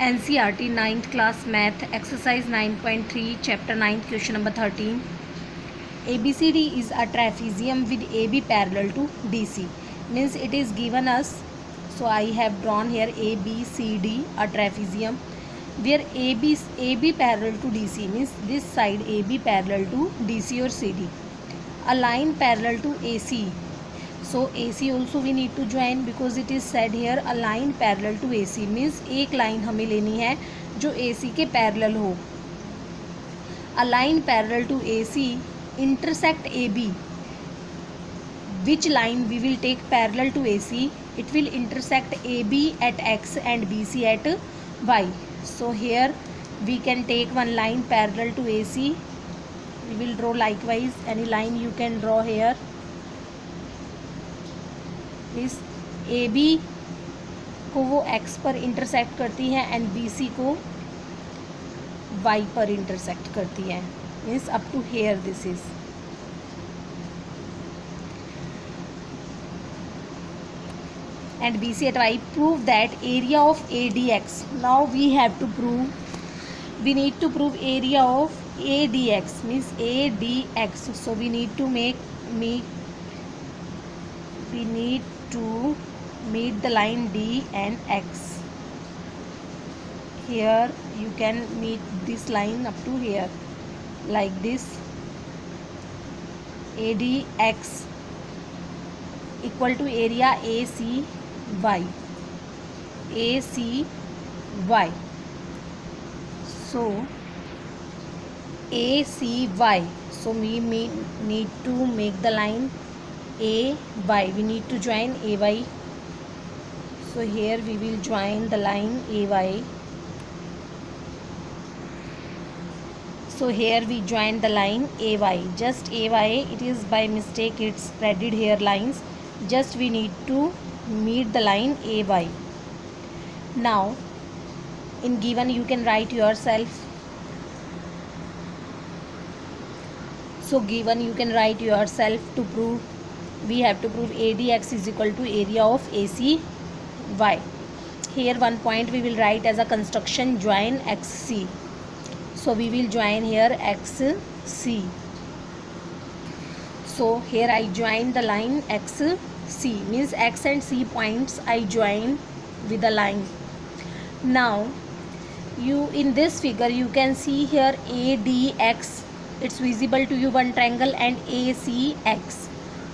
NCERT 9th class math exercise 9.3 chapter 9 question number 13. ABCD is a trapezium with AB parallel to DC. Means it is given us, so I have drawn here ABCD, a trapezium where AB parallel to DC, means this side AB parallel to DC or CD. A line parallel to AC. So AC also we need to join because it is said here a line parallel to AC, means एक line हमें लेनी है जो AC के parallel हो. A line parallel to AC intersect AB. Which line we will take parallel to AC? It will intersect AB at X and BC at Y. So here we can take one line parallel to AC. We will draw likewise any line you can draw here. इस A B को वो x पर intersect करती है and B सी को Y पर intersect करती है. Means up to here this is. And B C at Y. Prove that area of A D X. Now we have to prove, we need to prove area of A D X, means A D X. So we need to meet the line D and X. Here you can meet this line up to here like this. ADX equal to area ACY. ACY. So ACY. So we need to make the line AY. We need to join AY. So here we will join the line AY. So here we join the line AY. Just AY, it is by mistake it's spreaded here lines. Just we need to meet the line AY. Now in given you can write yourself. So given you can write yourself to prove. We have to prove ADX is equal to area of ACY. Here one point we will write as a construction, join XC. So we will join here XC. So here I join the line XC, means X and C points I join with the line. Now you in this figure you can see here ADX, it's visible to you one triangle, and ACX.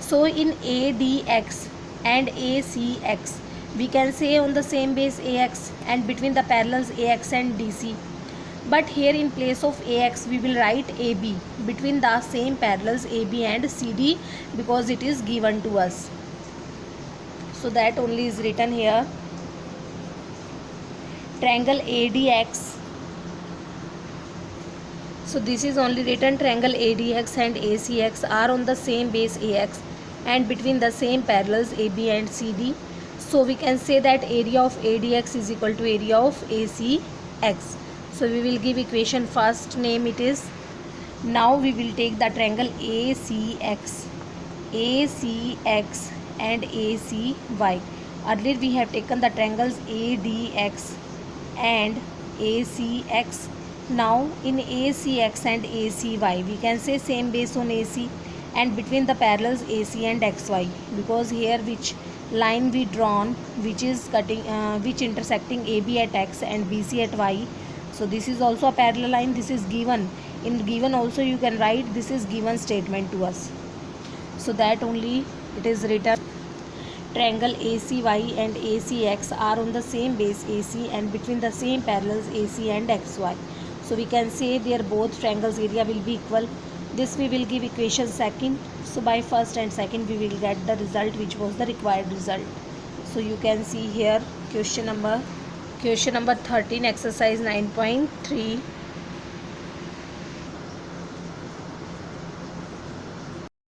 So in ADX and ACX we can say on the same base AX and between the parallels AX and DC. But here in place of AX we will write AB between the same parallels AB and CD because it is given to us. So that only is written here. Triangle ADX. So this is only written triangle ADX and ACX are on the same base AX and between the same parallels AB and CD. So we can say that area of ADX is equal to area of ACX. So we will give equation first name it is. Now we will take the triangle ACX and ACY. Earlier we have taken the triangles ADX and ACX. Now in ACX and ACY we can say same base on AC and between the parallels AC and XY, because here which line we drawn which is cutting which intersecting AB at X and BC at Y. So this is also a parallel line. This is given. In given also you can write this is given statement to us. So that only it is written. Triangle ACY and ACX are on the same base AC and between the same parallels AC and XY. So we can say their both triangles area will be equal. This we will give equation second. So by first and second we will get the result which was the required result. So you can see here question number 13 exercise 9.3.